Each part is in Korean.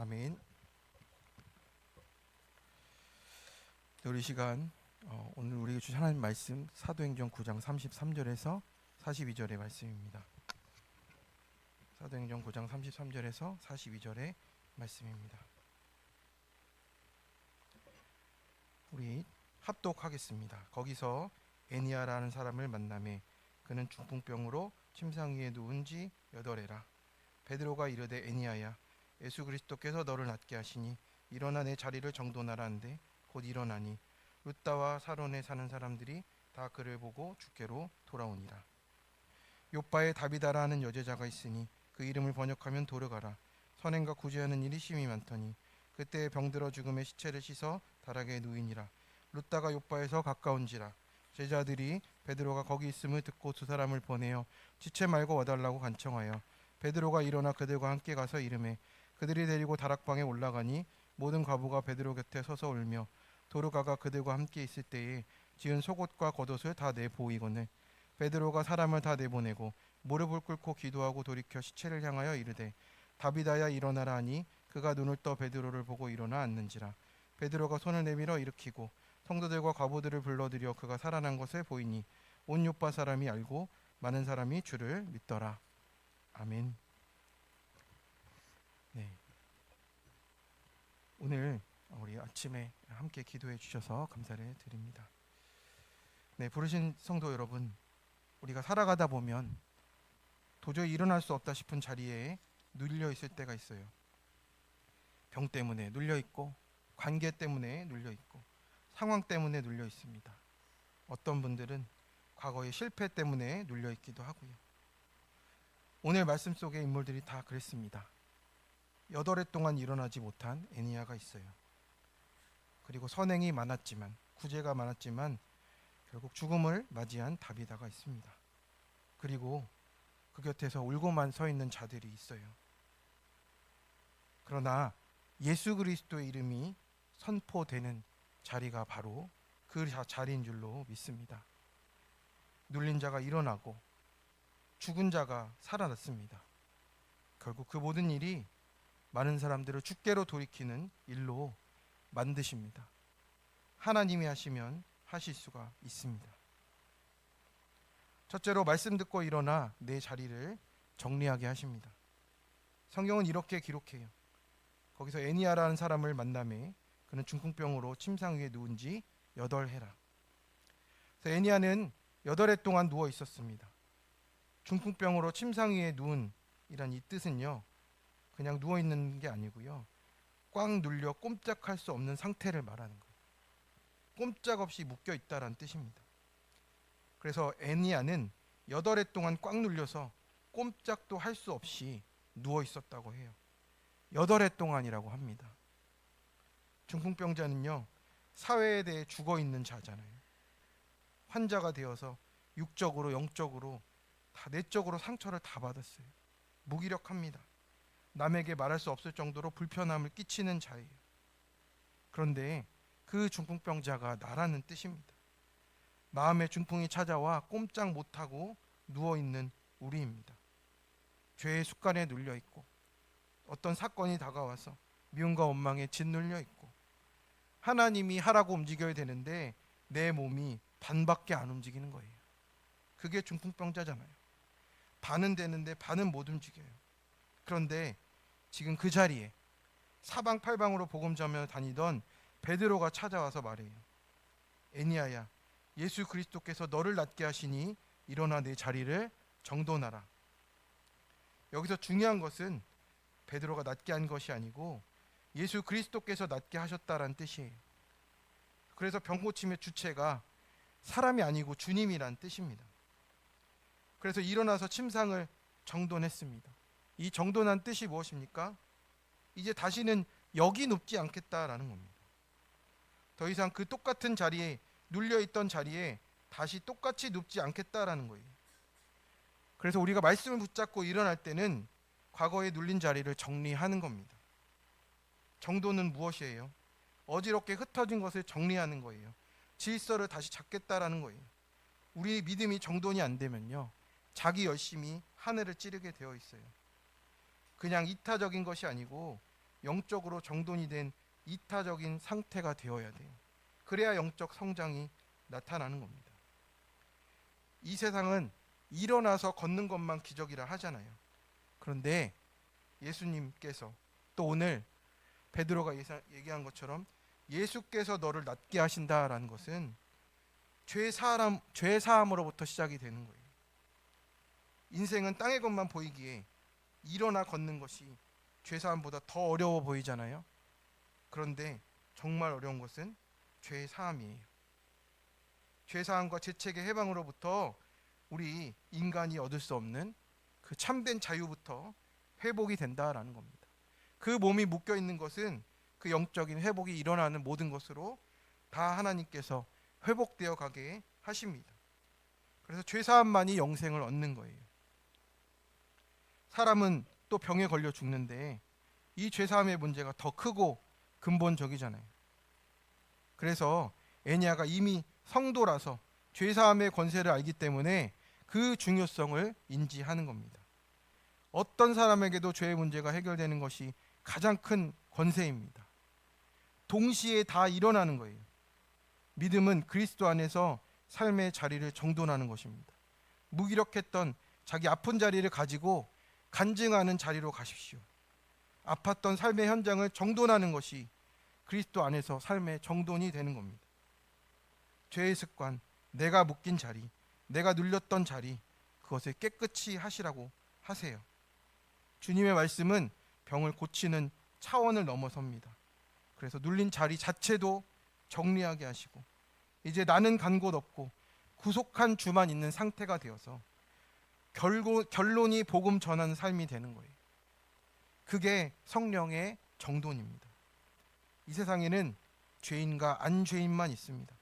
아멘. 우리 시간 오늘 우리에게 주신 하나님 말씀 사도행전 9장 33절에서 42절의 말씀입니다. 사도행전 9장 33절에서 42절의 말씀입니다. 우리 합독하겠습니다. 거기서 애니야라는 사람을 만나매 그는 중풍병으로 침상 위에 누운 지 8해라. 베드로가 이르되 애니야야 예수 그리스도께서 너를 낫게 하시니 일어나 내 자리를 정돈하라 한데 곧 일어나니 룻다와 사론에 사는 사람들이 다 그를 보고 주께로 돌아오니라. 요바에 다비다라 하는 여제자가 있으니 그 이름을 번역하면 도르가라. 선행과 구제하는 일이 심히 많더니 그때 병들어 죽음의 시체를 씻어 다락에 누이니라. 룻다가 요바에서 가까운지라. 제자들이 베드로가 거기 있음을 듣고 두 사람을 보내어 지체 말고 와달라고 간청하여 베드로가 일어나 그들과 함께 가서 이르매 그들이 데리고 다락방에 올라가니 모든 과부가 베드로 곁에 서서 울며 도르가가 그들과 함께 있을 때에 지은 속옷과 겉옷을 다 내보이거늘 베드로가 사람을 다 내보내고 무릎을 꿇고 기도하고 돌이켜 시체를 향하여 이르되 다비다야 일어나라 하니 그가 눈을 떠 베드로를 보고 일어나 앉는지라. 베드로가 손을 내밀어 일으키고 성도들과 과부들을 불러들여 그가 살아난 것을 보이니 온 요파 사람이 알고 많은 사람이 주를 믿더라. 아멘. 네. 오늘 우리 아침에 함께 기도해 주셔서 감사를 드립니다. 네, 부르신 성도 여러분, 우리가 살아가다 보면 도저히 일어날 수 없다 싶은 자리에 눌려 있을 때가 있어요. 병 때문에 눌려 있고, 관계 때문에 눌려 있고, 상황 때문에 눌려 있습니다. 어떤 분들은 과거의 실패 때문에 눌려 있기도 하고요. 오늘 말씀 속의 인물들이 다 그랬습니다. 8해 동안 일어나지 못한 애니야가 있어요. 그리고 선행이 많았지만, 구제가 많았지만 결국 죽음을 맞이한 다비다가 있습니다. 그리고 그 곁에서 울고만 서 있는 자들이 있어요. 그러나 예수 그리스도의 이름이 선포되는 자리가 바로 그 자리인 줄로 믿습니다. 눌린 자가 일어나고 죽은 자가 살아났습니다. 결국 그 모든 일이 많은 사람들을 주께로 돌이키는 일로 만드십니다. 하나님이 하시면 하실 수가 있습니다. 첫째로 말씀 듣고 일어나 내 자리를 정리하게 하십니다. 성경은 이렇게 기록해요. 거기서 애니야라는 사람을 만나매 그는 중풍병으로 침상 위에 누운 지 8해라. 그래서 애니야는 8해 동안 누워 있었습니다. 중풍병으로 침상 위에 누운 이란 이 뜻은요, 그냥 누워 있는 게 아니고요, 꽉 눌려 꼼짝할 수 없는 상태를 말하는 거예요. 꼼짝없이 묶여 있다라는 뜻입니다. 그래서 애니야는 8해 동안 꽉 눌려서 꼼짝도 할 수 없이 누워 있었다고 해요. 8해 동안이라고 합니다. 중풍병자는요, 사회에 대해 죽어 있는 자잖아요. 환자가 되어서 육적으로 영적으로 다 내적으로 상처를 다 받았어요. 무기력합니다. 남에게 말할 수 없을 정도로 불편함을 끼치는 자예요. 그런데 그 중풍병자가 나라는 뜻입니다. 마음의 중풍이 찾아와 꼼짝 못하고 누워있는 우리입니다. 죄의 습관에 눌려있고 어떤 사건이 다가와서 미움과 원망에 짓눌려 있고 하나님이 하라고 움직여야 되는데 내 몸이 반밖에 안 움직이는 거예요. 그게 중풍병자잖아요. 반은 되는데 반은 못 움직여요. 그런데 지금 그 자리에 사방팔방으로 복음 전하며 다니던 베드로가 찾아와서 말해요. 애니야야, 예수 그리스도께서 너를 낫게 하시니 일어나 내 자리를 정돈하라. 여기서 중요한 것은 베드로가 낫게 한 것이 아니고 예수 그리스도께서 낫게 하셨다라는 뜻이에요. 그래서 병 고침의 주체가 사람이 아니고 주님이란 뜻입니다. 그래서 일어나서 침상을 정돈했습니다. 이 정돈한 뜻이 무엇입니까? 이제 다시는 여기 눕지 않겠다라는 겁니다. 더 이상 그 똑같은 자리에 눌려있던 자리에 다시 똑같이 눕지 않겠다라는 거예요. 그래서 우리가 말씀을 붙잡고 일어날 때는 과거에 눌린 자리를 정리하는 겁니다. 정돈은 무엇이에요? 어지럽게 흩어진 것을 정리하는 거예요. 질서를 다시 잡겠다라는 거예요. 우리 믿음이 정돈이 안 되면요, 자기 열심히 하늘을 찌르게 되어 있어요. 그냥 이타적인 것이 아니고 영적으로 정돈이 된 이타적인 상태가 되어야 돼요. 그래야 영적 성장이 나타나는 겁니다. 이 세상은 일어나서 걷는 것만 기적이라 하잖아요. 그런데 예수님께서 또 오늘 베드로가 얘기한 것처럼 예수께서 너를 낫게 하신다라는 것은 죄 사함으로부터 시작이 되는 거예요. 인생은 땅의 것만 보이기에 일어나 걷는 것이 죄 사함보다 더 어려워 보이잖아요. 그런데 정말 어려운 것은 죄 사함이에요. 죄 사함과 죄책의 해방으로부터 우리 인간이 얻을 수 없는 그 참된 자유부터 회복이 된다라는 겁니다. 그 몸이 묶여 있는 것은 그 영적인 회복이 일어나는 모든 것으로 다 하나님께서 회복되어 가게 하십니다. 그래서 죄 사함만이 영생을 얻는 거예요. 사람은 또 병에 걸려 죽는데 이 죄 사함의 문제가 더 크고 근본적이잖아요. 그래서 애니아가 이미 성도라서 죄 사함의 권세를 알기 때문에 그 중요성을 인지하는 겁니다. 어떤 사람에게도 죄의 문제가 해결되는 것이 가장 큰 권세입니다. 동시에 다 일어나는 거예요. 믿음은 그리스도 안에서 삶의 자리를 정돈하는 것입니다. 무기력했던 자기 아픈 자리를 가지고 간증하는 자리로 가십시오. 아팠던 삶의 현장을 정돈하는 것이 그리스도 안에서 삶의 정돈이 되는 겁니다. 죄의 습관, 내가 묶인 자리, 내가 눌렸던 자리, 그것을 깨끗이 하시라고 하세요. 주님의 말씀은 병을 고치는 차원을 넘어섭니다. 그래서 눌린 자리 자체도 정리하게 하시고 이제 나는 간 곳 없고 구속한 주만 있는 상태가 되어서 결론이 복음 전하는 삶이 되는 거예요. 그게 성령의 정돈입니다. 이 세상에는 죄인과 안 죄인만 있습니다.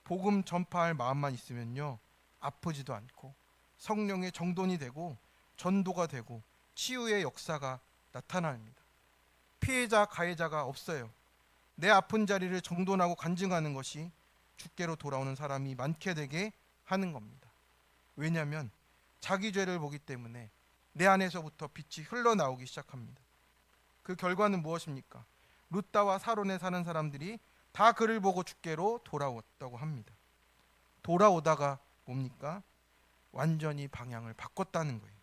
복음 전파할 마음만 있으면요, 아프지도 않고 성령의 정돈이 되고 전도가 되고 치유의 역사가 나타납니다. 피해자 가해자가 없어요. 내 아픈 자리를 정돈하고 간증하는 것이 주께로 돌아오는 사람이 많게 되게 하는 겁니다. 왜냐하면 자기 죄를 보기 때문에 내 안에서부터 빛이 흘러나오기 시작합니다. 그 결과는 무엇입니까? 룻다와 사론에 사는 사람들이 다 그를 보고 주께로 돌아왔다고 합니다. 돌아오다가 뭡니까? 완전히 방향을 바꿨다는 거예요.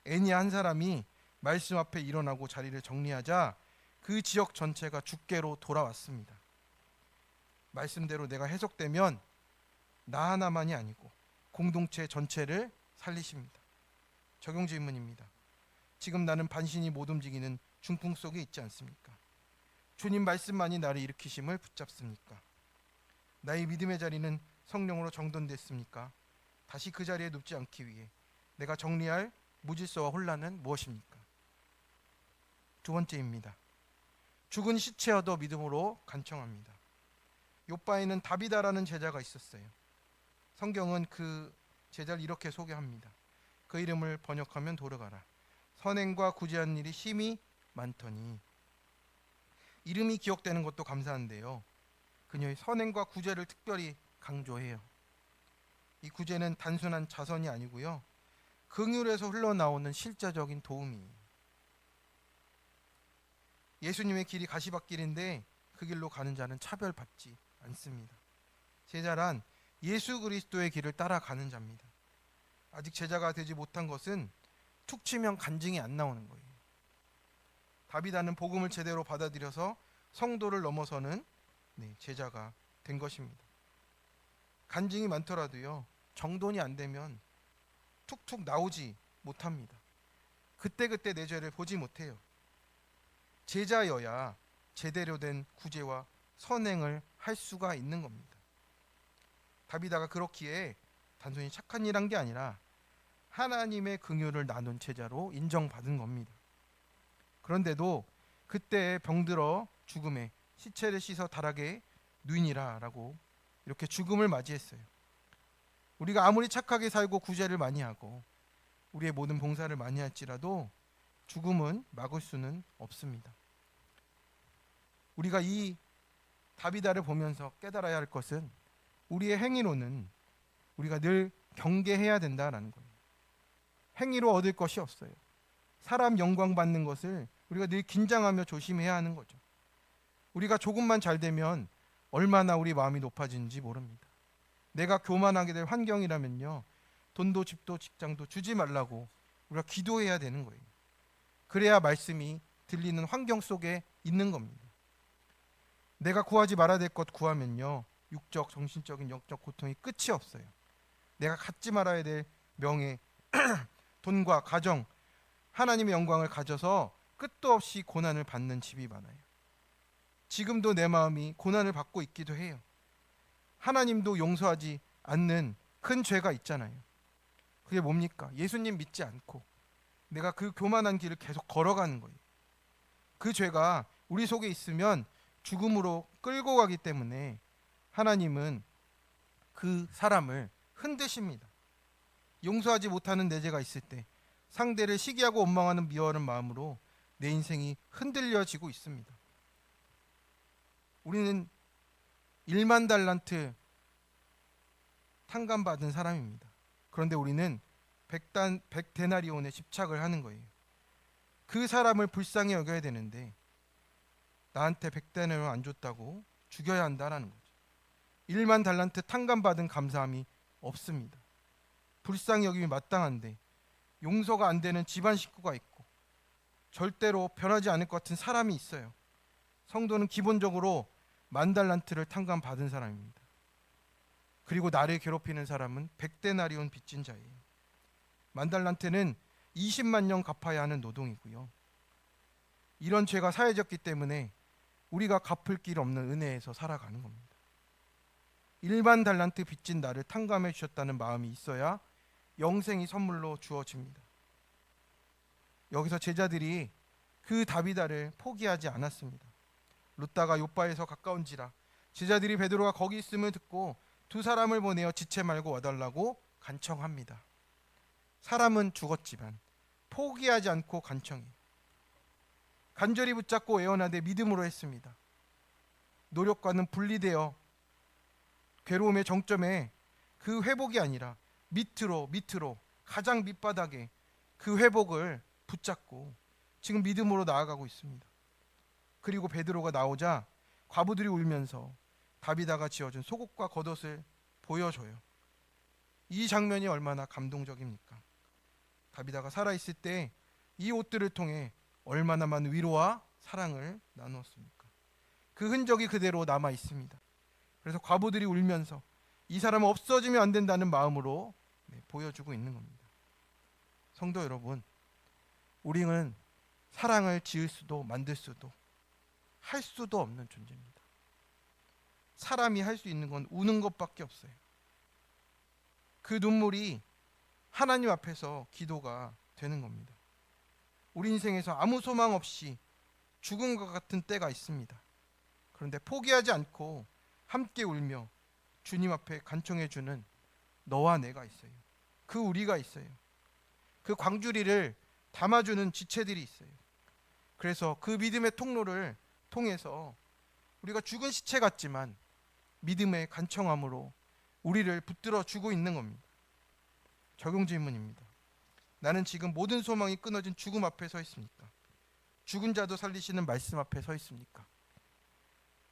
애니야 한 사람이 말씀 앞에 일어나고 자리를 정리하자 그 지역 전체가 주께로 돌아왔습니다. 말씀대로 내가 해석되면 나 하나만이 아니고 공동체 전체를 살리십니다. 적용 질문입니다. 지금 나는 반신이 못 움직이는 중풍 속에 있지 않습니까? 주님 말씀만이 나를 일으키심을 붙잡습니까? 나의 믿음의 자리는 성령으로 정돈됐습니까? 다시 그 자리에 눕지 않기 위해 내가 정리할 무질서와 혼란은 무엇입니까? 두 번째입니다. 죽은 시체여도 믿음으로 간청합니다. 욥바에는 다비다라는 제자가 있었어요. 성경은 그 제자를 이렇게 소개합니다. 그 이름을 번역하면 도르가라. 선행과 구제한 일이 힘이 많더니. 이름이 기억되는 것도 감사한데요, 그녀의 선행과 구제를 특별히 강조해요. 이 구제는 단순한 자선이 아니고요, 긍휼에서 흘러나오는 실제적인 도움이에요. 예수님의 길이 가시밭길인데 그 길로 가는 자는 차별받지 않습니다. 제자란 예수 그리스도의 길을 따라가는 자입니다. 아직 제자가 되지 못한 것은 툭 치면 간증이 안 나오는 거예요. 다비다는 복음을 제대로 받아들여서 성도를 넘어서는 제자가 된 것입니다. 간증이 많더라도요, 정돈이 안 되면 툭툭 나오지 못합니다. 그때그때 내 죄를 보지 못해요. 제자여야 제대로 된 구제와 선행을 할 수가 있는 겁니다. 다비다가 그렇기에 단순히 착한 일 한 게 아니라 하나님의 긍휼을 나눈 제자로 인정받은 겁니다. 그런데도 그때 병들어 죽음에 시체를 씻어 다락에 누이니라 라고 이렇게 죽음을 맞이했어요. 우리가 아무리 착하게 살고 구제를 많이 하고 우리의 모든 봉사를 많이 할지라도 죽음은 막을 수는 없습니다. 우리가 이 다비다를 보면서 깨달아야 할 것은 우리의 행위로는 우리가 늘 경계해야 된다라는 거예요. 행위로 얻을 것이 없어요. 사람 영광 받는 것을 우리가 늘 긴장하며 조심해야 하는 거죠. 우리가 조금만 잘 되면 얼마나 우리 마음이 높아지는지 모릅니다. 내가 교만하게 될 환경이라면요, 돈도 집도 직장도 주지 말라고 우리가 기도해야 되는 거예요. 그래야 말씀이 들리는 환경 속에 있는 겁니다. 내가 구하지 말아야 될 것 구하면요, 육적, 정신적인, 영적 고통이 끝이 없어요. 내가 갖지 말아야 될 명예, 돈과 가정, 하나님의 영광을 가져서 끝도 없이 고난을 받는 집이 많아요. 지금도 내 마음이 고난을 받고 있기도 해요. 하나님도 용서하지 않는 큰 죄가 있잖아요. 그게 뭡니까? 예수님 믿지 않고 내가 그 교만한 길을 계속 걸어가는 거예요. 그 죄가 우리 속에 있으면 죽음으로 끌고 가기 때문에 하나님은 그 사람을 흔드십니다. 용서하지 못하는 내 죄가 있을 때 상대를 시기하고 원망하는 미워하는 마음으로 내 인생이 흔들려지고 있습니다. 우리는 1만 달란트 탕감받은 사람입니다. 그런데 우리는 100데나리온에 집착을 하는 거예요. 그 사람을 불쌍히 여겨야 되는데 나한테 100데나리온 안 줬다고 죽여야 한다라는 거죠. 1만 달란트 탕감받은 감사함이 없습니다. 불쌍히 여김이 마땅한데 용서가 안 되는 집안 식구가 있고 절대로 변하지 않을 것 같은 사람이 있어요. 성도는 기본적으로 10,000달란트를 탕감받은 사람입니다. 그리고 나를 괴롭히는 사람은 100데나리온 빚진 자예요. 10,000달란트는 20만 년 갚아야 하는 노동이고요. 이런 죄가 사해졌기 때문에 우리가 갚을 길 없는 은혜에서 살아가는 겁니다. 1만 달란트 빚진 나를 탕감해 주셨다는 마음이 있어야 영생이 선물로 주어집니다. 여기서 제자들이 그 다비다를 포기하지 않았습니다. 룻다가 요바에서 가까운지라 제자들이 베드로가 거기 있음을 듣고 두 사람을 보내어 지체 말고 와달라고 간청합니다. 사람은 죽었지만 포기하지 않고 간청해 간절히 붙잡고 애원하되 믿음으로 했습니다. 노력과는 분리되어 괴로움의 정점에 그 회복이 아니라 밑으로 가장 밑바닥에 그 회복을 붙잡고 지금 믿음으로 나아가고 있습니다. 그리고 베드로가 나오자 과부들이 울면서 다비다가 지어준 속옷과 겉옷을 보여줘요. 이 장면이 얼마나 감동적입니까? 다비다가 살아있을 때 이 옷들을 통해 얼마나 많은 위로와 사랑을 나누었습니까? 그 흔적이 그대로 남아 있습니다. 그래서 과부들이 울면서 이 사람은 없어지면 안 된다는 마음으로 보여주고 있는 겁니다. 성도 여러분, 우리는 사랑을 지을 수도 만들 수도 할 수도 없는 존재입니다. 사람이 할 수 있는 건 우는 것밖에 없어요. 그 눈물이 하나님 앞에서 기도가 되는 겁니다. 우리 인생에서 아무 소망 없이 죽은 것 같은 때가 있습니다. 그런데 포기하지 않고 함께 울며 주님 앞에 간청해주는 너와 내가 있어요. 그 우리가 있어요. 그 광주리를 담아주는 지체들이 있어요. 그래서 그 믿음의 통로를 통해서 우리가 죽은 시체 같지만 믿음의 간청함으로 우리를 붙들어 주고 있는 겁니다. 적용 질문입니다. 나는 지금 모든 소망이 끊어진 죽음 앞에 서 있습니까? 죽은 자도 살리시는 말씀 앞에 서 있습니까?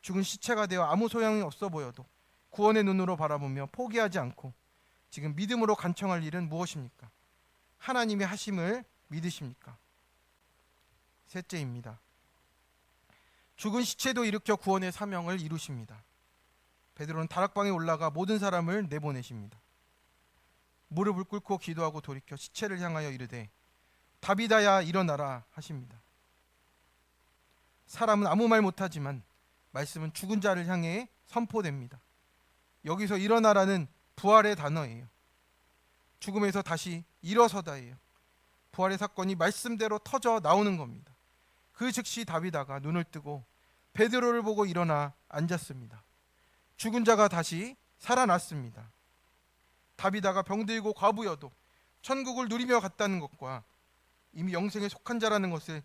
죽은 시체가 되어 아무 소용이 없어 보여도 구원의 눈으로 바라보며 포기하지 않고 지금 믿음으로 간청할 일은 무엇입니까? 하나님의 하심을 믿으십니까? 셋째입니다. 죽은 시체도 일으켜 구원의 사명을 이루십니다. 베드로는 다락방에 올라가 모든 사람을 내보내십니다. 무릎을 꿇고 기도하고 돌이켜 시체를 향하여 이르되 다비다야 일어나라 하십니다. 사람은 아무 말 못하지만 말씀은 죽은 자를 향해 선포됩니다. 여기서 일어나라는 부활의 단어예요. 죽음에서 다시 일어서다예요. 부활의 사건이 말씀대로 터져 나오는 겁니다. 그 즉시 다비다가 눈을 뜨고 베드로를 보고 일어나 앉았습니다. 죽은 자가 다시 살아났습니다. 다비다가 병들고 과부여도 천국을 누리며 갔다는 것과 이미 영생에 속한 자라는 것을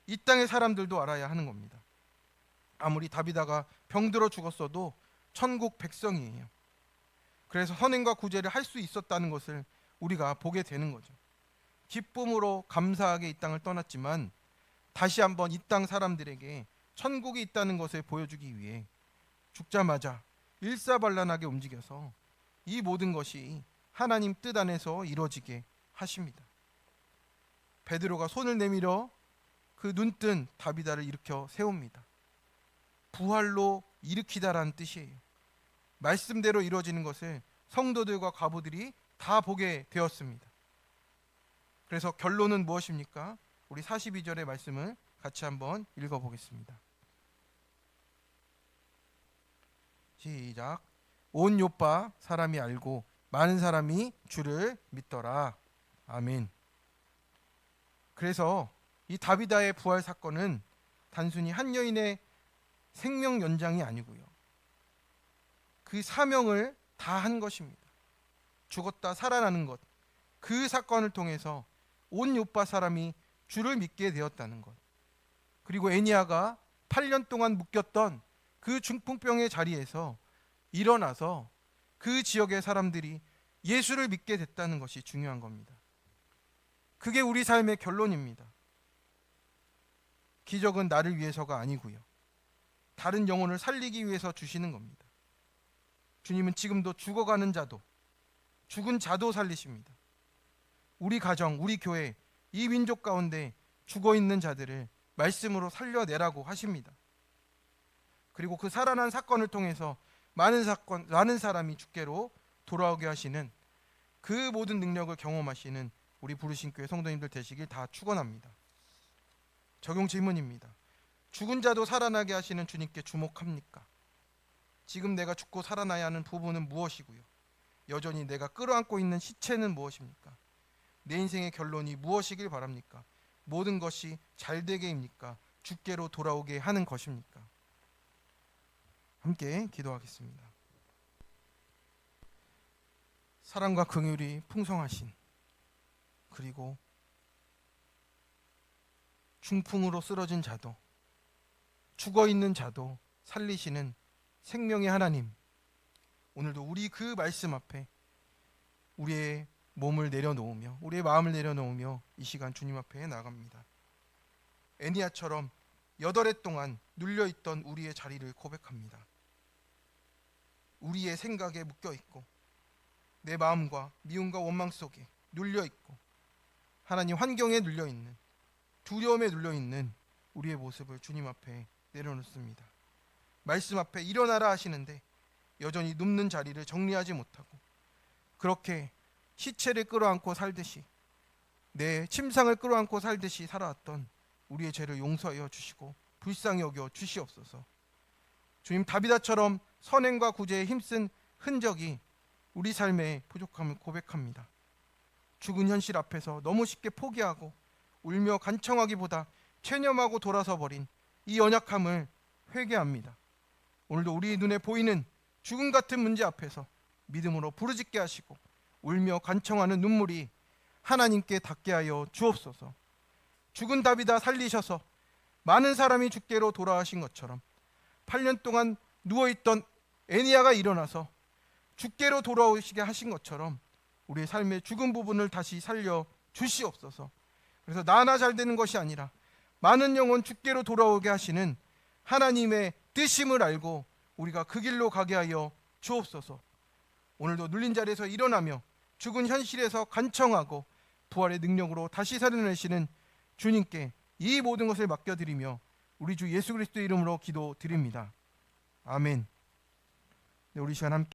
이 땅의 사람들도 알아야 하는 겁니다. 아무리 다비다가 병들어 죽었어도 천국 백성이에요. 그래서 선행과 구제를 할 수 있었다는 것을 우리가 보게 되는 거죠. 기쁨으로 감사하게 이 땅을 떠났지만 다시 한번 이 땅 사람들에게 천국이 있다는 것을 보여주기 위해 죽자마자 일사발란하게 움직여서 이 모든 것이 하나님 뜻 안에서 이루어지게 하십니다. 베드로가 손을 내밀어 그 눈뜬 다비다를 일으켜 세웁니다. 부활로 일으키다라는 뜻이에요. 말씀대로 이루어지는 것을 성도들과 과부들이 다 보게 되었습니다. 그래서 결론은 무엇입니까? 우리 42절의 말씀을 같이 한번 읽어보겠습니다. 시작. 온 요파 사람이 알고 많은 사람이 주를 믿더라. 아멘. 그래서 이 다비다의 부활 사건은 단순히 한 여인의 생명 연장이 아니고요, 그 사명을 다 한 것입니다. 죽었다 살아나는 것, 그 사건을 통해서 온 요파 사람이 주를 믿게 되었다는 것, 그리고 애니야가 8년 동안 묶였던 그 중풍병의 자리에서 일어나서 그 지역의 사람들이 예수를 믿게 됐다는 것이 중요한 겁니다. 그게 우리 삶의 결론입니다. 기적은 나를 위해서가 아니고요, 다른 영혼을 살리기 위해서 주시는 겁니다. 주님은 지금도 죽어가는 자도, 죽은 자도 살리십니다. 우리 가정, 우리 교회, 이 민족 가운데 죽어있는 자들을 말씀으로 살려내라고 하십니다. 그리고 그 살아난 사건을 통해서 많은 사람이 주께로 돌아오게 하시는 그 모든 능력을 경험하시는 우리 부르신 교회 성도님들 되시길 다 축원합니다. 적용 질문입니다. 죽은 자도 살아나게 하시는 주님께 주목합니까? 지금 내가 죽고 살아나야 하는 부분은 무엇이고요, 여전히 내가 끌어안고 있는 시체는 무엇입니까? 내 인생의 결론이 무엇이길 바랍니까? 모든 것이 잘되게입니까? 주께로 돌아오게 하는 것입니까? 함께 기도하겠습니다. 사랑과 긍휼이 풍성하신, 그리고 중풍으로 쓰러진 자도 죽어있는 자도 살리시는 생명의 하나님, 오늘도 우리 그 말씀 앞에 우리의 몸을 내려놓으며 우리의 마음을 내려놓으며 이 시간 주님 앞에 나갑니다. 애니야처럼 8해 동안 눌려있던 우리의 자리를 고백합니다. 우리의 생각에 묶여있고 내 마음과 미움과 원망 속에 눌려있고 하나님 환경에 눌려있는, 두려움에 눌려있는 우리의 모습을 주님 앞에 내려놓습니다. 말씀 앞에 일어나라 하시는데 여전히 눕는 자리를 정리하지 못하고 그렇게 시체를 끌어안고 살듯이, 내 침상을 끌어안고 살듯이 살아왔던 우리의 죄를 용서하여 주시고 불쌍히 여겨 주시옵소서. 주님, 다비다처럼 선행과 구제에 힘쓴 흔적이 우리 삶의 부족함을 고백합니다. 죽은 현실 앞에서 너무 쉽게 포기하고 울며 간청하기보다 체념하고 돌아서 버린 이 연약함을 회개합니다. 오늘도 우리 눈에 보이는 죽음 같은 문제 앞에서 믿음으로 부르짖게 하시고 울며 간청하는 눈물이 하나님께 닿게 하여 주옵소서. 죽은 다비다 살리셔서 많은 사람이 주께로 돌아가신 것처럼 8년 동안 누워있던 애니야가 일어나서 주께로 돌아오시게 하신 것처럼 우리의 삶의 죽은 부분을 다시 살려 주시옵소서. 그래서 나 하나 잘 되는 것이 아니라 많은 영혼 주께로 돌아오게 하시는 하나님의 뜻임을 알고 우리가 그 길로 가게 하여 주옵소서. 오늘도 눌린 자리에서 일어나며 죽은 현실에서 간청하고 부활의 능력으로 다시 살려내시는 주님께 이 모든 것을 맡겨드리며 우리 주 예수 그리스도의 이름으로 기도드립니다. 아멘. 네, 우리 시간 함께